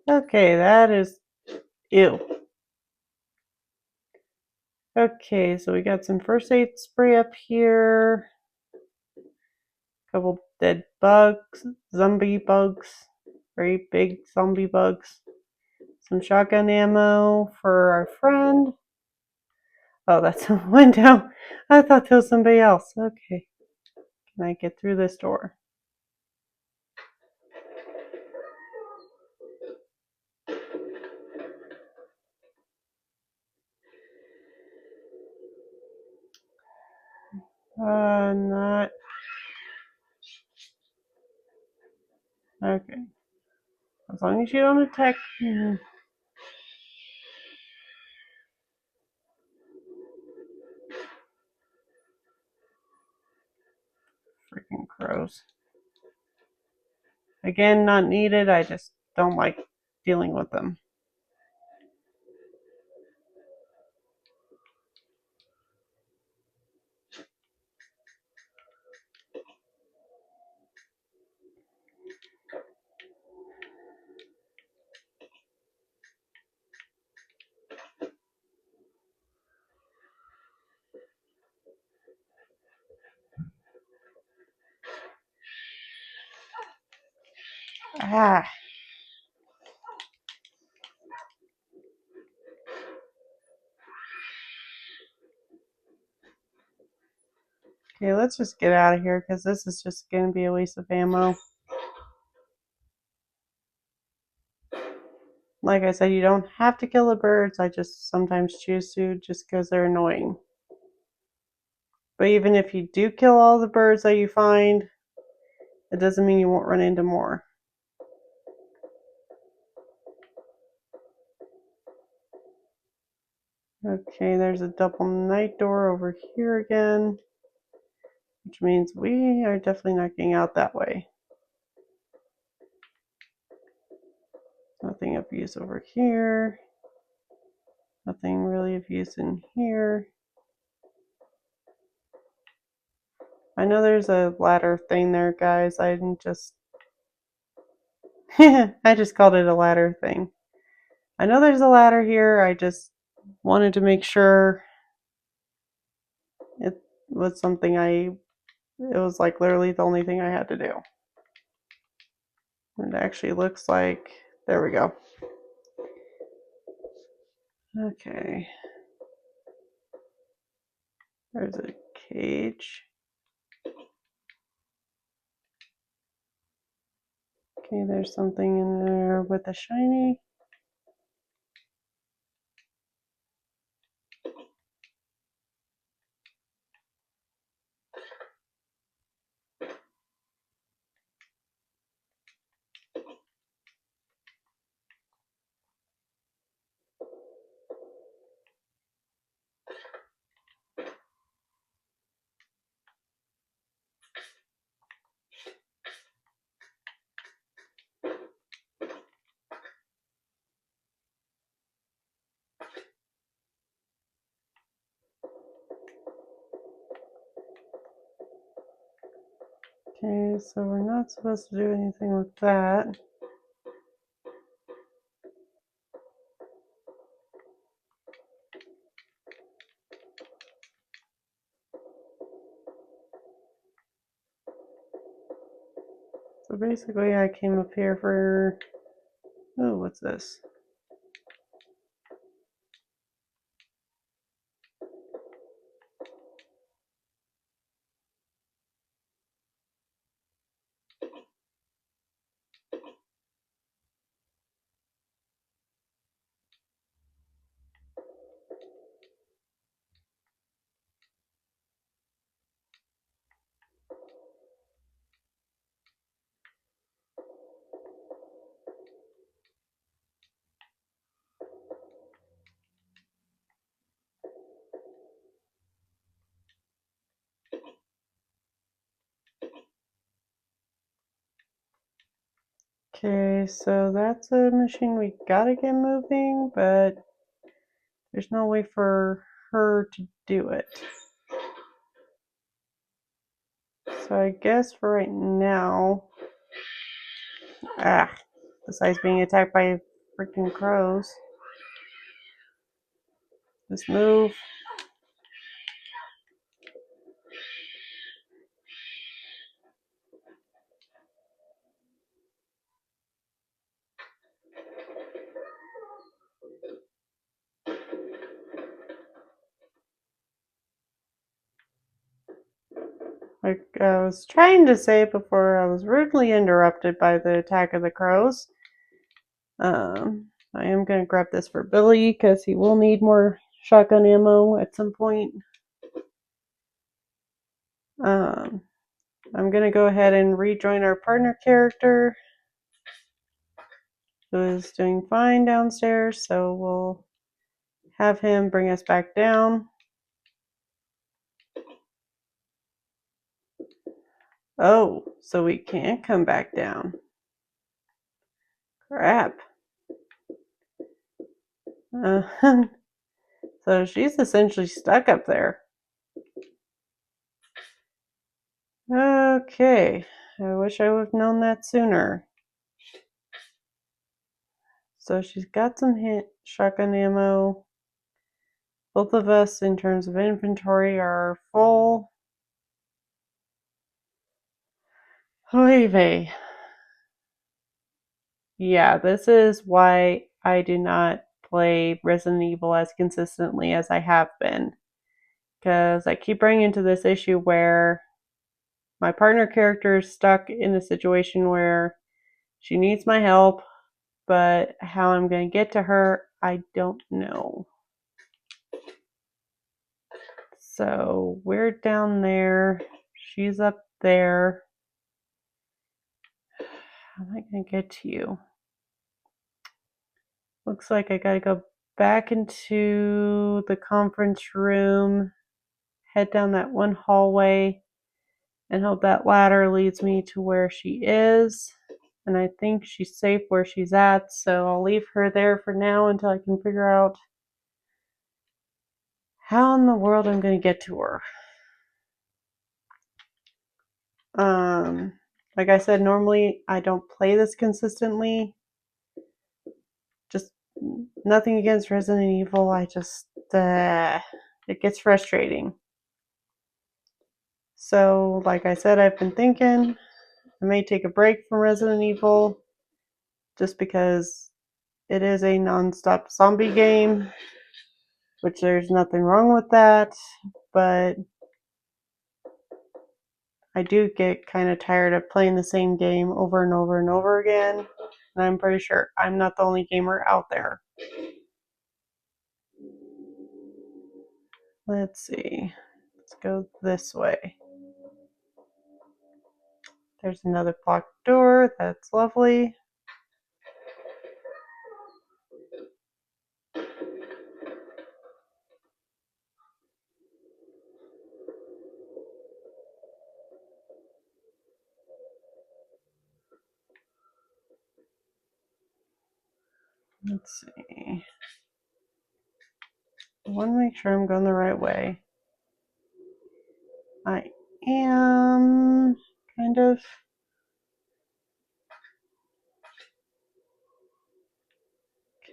Okay, that is... Ew. Okay, so we got some first aid spray up here. Couple dead bugs, zombie bugs, very big zombie bugs. Some shotgun ammo for our friend. Oh, that's a window. I thought that was somebody else. Okay. Can I get through this door? Not. Okay. As long as you don't attack. Freaking crows. Again, not needed. I just don't like dealing with them. Ah. Okay, let's just get out of here because this is just going to be a waste of ammo. Like I said, you don't have to kill the birds. I just sometimes choose to just because they're annoying. But even if you do kill all the birds that you find, it doesn't mean you won't run into more. Okay, there's a double night door over here again, which means we are definitely not getting out that way. Nothing of use over here. Nothing really of use in here. I know there's a ladder thing there, guys. I just I just called it a ladder thing. I know there's a ladder here. I just wanted to make sure it was something it was like literally the only thing I had to do. It actually looks like, there we go. Okay. There's a cage. Okay, there's something in there with a shiny. Okay, so we're not supposed to do anything with that. So basically I came up here for, oh, what's this? Okay, so that's a machine we gotta get moving, but there's no way for her to do it. So I guess for right now, besides being attacked by freaking crows, just move. Like I was trying to say before I was rudely interrupted by the attack of the crows. I am going to grab this for Billy because he will need more shotgun ammo at some point. I'm going to go ahead and rejoin our partner character, who is doing fine downstairs, so we'll have him bring us back down. Oh, so we can't come back down. Crap. So she's essentially stuck up there. Okay, I wish I would have known that sooner. So she's got some shotgun ammo. Both of us, in terms of inventory, are full. Oy vey. Yeah, this is why I do not play Resident Evil as consistently as I have been. Because I keep running into this issue where my partner character is stuck in a situation where she needs my help, but how I'm going to get to her, I don't know. So we're down there. She's up there. How am I going to get to you? Looks like I gotta go back into the conference room, head down that one hallway, and hope that ladder leads me to where she is. And I think she's safe where she's at, so I'll leave her there for now until I can figure out how in the world I'm going to get to her. Like I said, normally I don't play this consistently. Just nothing against Resident Evil. I just, it gets frustrating. So, like I said, I've been thinking I may take a break from Resident Evil just because it is a non-stop zombie game, which there's nothing wrong with that, but I do get kind of tired of playing the same game over and over and over again, and I'm pretty sure I'm not the only gamer out there. Let's see. Let's go this way. There's another blocked door. That's lovely. Let's see. I want to make sure I'm going the right way. I am kind of.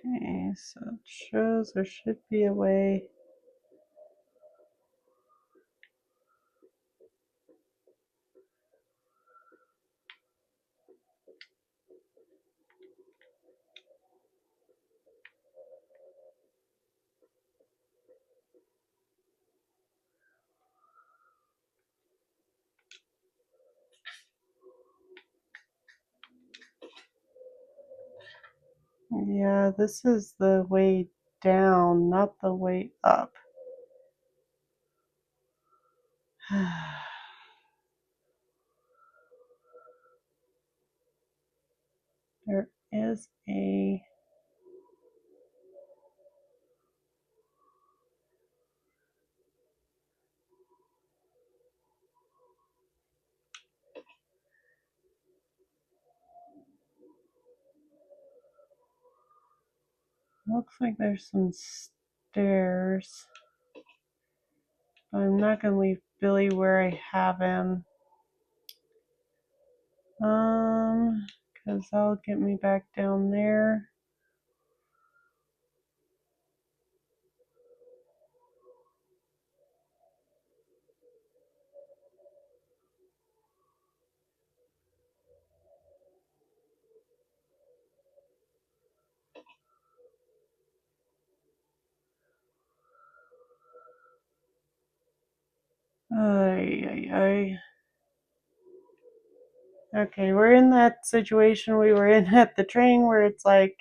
Okay, so it shows there should be a way. Yeah, this is the way down, not the way up. There is a. Looks like there's some stairs. I'm not gonna leave Billy where I have him. Because that'll get me back down there. Ay. Okay, we're in that situation we were in at the training where it's like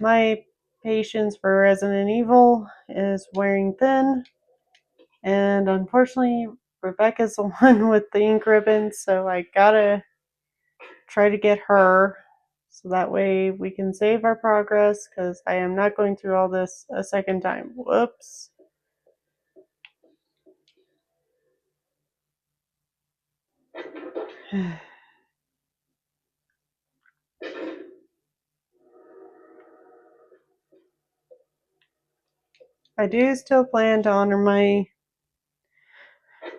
my patience for Resident Evil is wearing thin, and unfortunately Rebecca's the one with the ink ribbon, so I gotta try to get her so that way we can save our progress, because I am not going through all this a second time. Whoops. I do still plan to honor my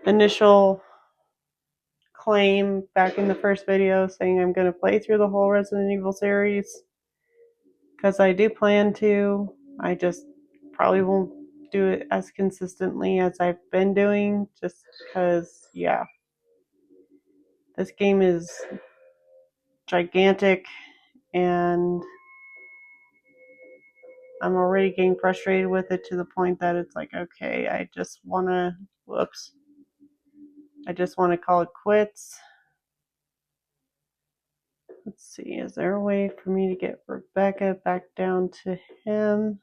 initial claim back in the first video saying I'm going to play through the whole Resident Evil series, because I do plan to. I just probably won't do it as consistently as I've been doing, just because, yeah, this game is gigantic and I'm already getting frustrated with it to the point that it's like, okay, I just want to call it quits. Let's see, is there a way for me to get Rebecca back down to him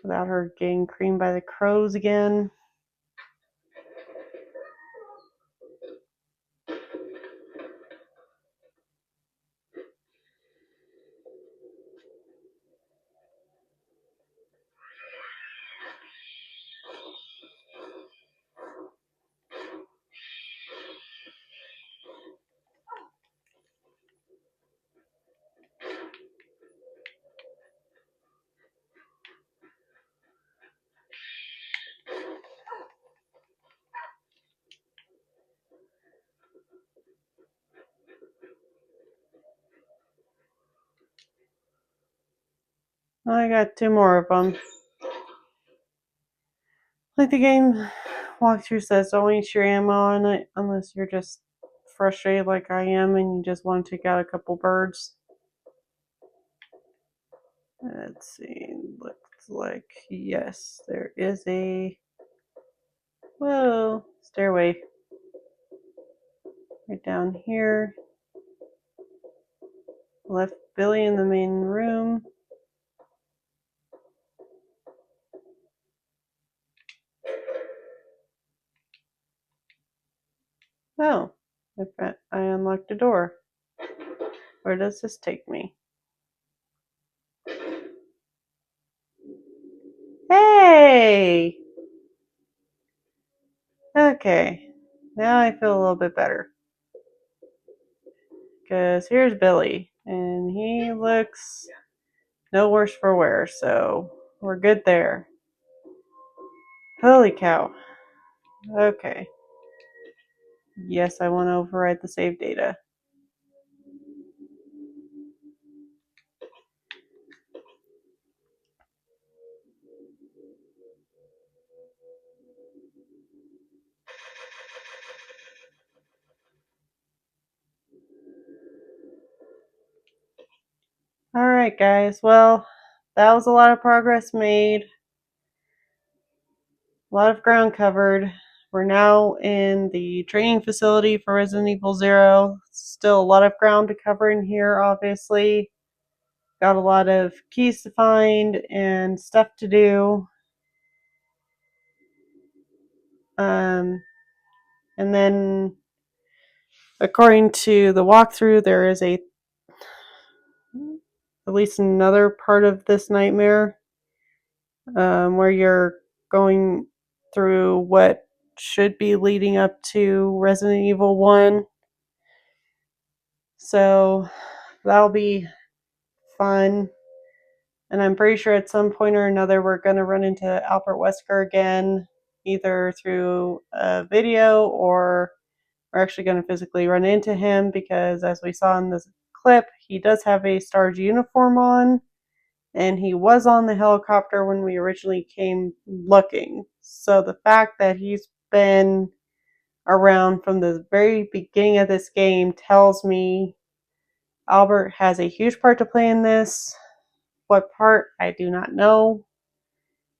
without her getting creamed by the crows again? I got 2 more of them. Like the game walkthrough says, don't waste your ammo on it unless you're just frustrated like I am and you just want to take out a couple birds. Let's see, looks like, yes, there is a, whoa, stairway right down here. Left Billy in the main room. Oh, I unlocked a door. Where does this take me? Hey! Okay, now I feel a little bit better. Because here's Billy, and he looks no worse for wear, so we're good there. Holy cow. Okay. Yes, I want to override the save data. Alright guys, well, that was a lot of progress made. A lot of ground covered. We're now in the training facility for Resident Evil 0. Still a lot of ground to cover in here, obviously. Got a lot of keys to find and stuff to do. And then, according to the walkthrough, there is at least another part of this nightmare where you're going through what should be leading up to Resident Evil 1. So that'll be fun. And I'm pretty sure at some point or another we're going to run into Albert Wesker again, either through a video or we're actually going to physically run into him, because as we saw in this clip, he does have a STARS uniform on, and he was on the helicopter when we originally came looking. So the fact that he's been around from the very beginning of this game tells me Albert has a huge part to play in this. What part, I do not know.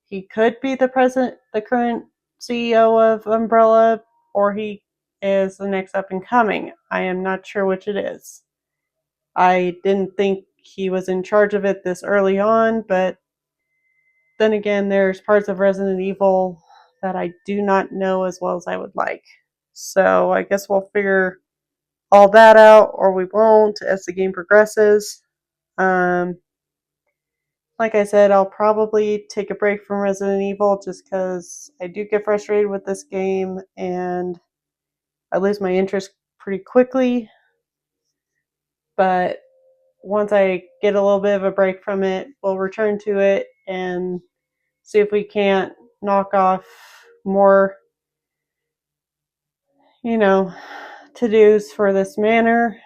He could be the current CEO of Umbrella, or he is the next up and coming. I am not sure which it is. I didn't think he was in charge of it this early on, but then again, there's parts of Resident Evil that I do not know as well as I would like. So I guess we'll figure all that out, or we won't, as the game progresses. Like I said, I'll probably take a break from Resident Evil just because I do get frustrated with this game and I lose my interest pretty quickly. But once I get a little bit of a break from it, we'll return to it and see if we can't knock off more, to-dos for this manor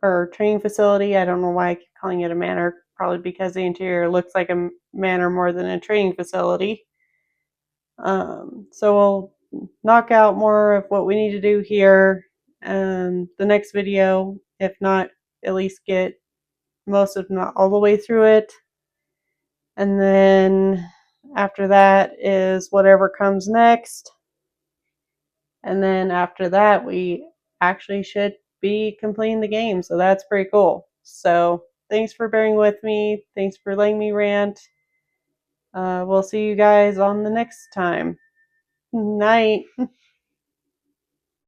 or training facility. I don't know why I keep calling it a manor. Probably because the interior looks like a manor more than a training facility. So we'll knock out more of what we need to do here. The next video, if not, at least get most, if not all the way through it. And then after that is whatever comes next. And then after that, we actually should be completing the game. So that's pretty cool. So thanks for bearing with me. Thanks for letting me rant. We'll see you guys on the next time. Night.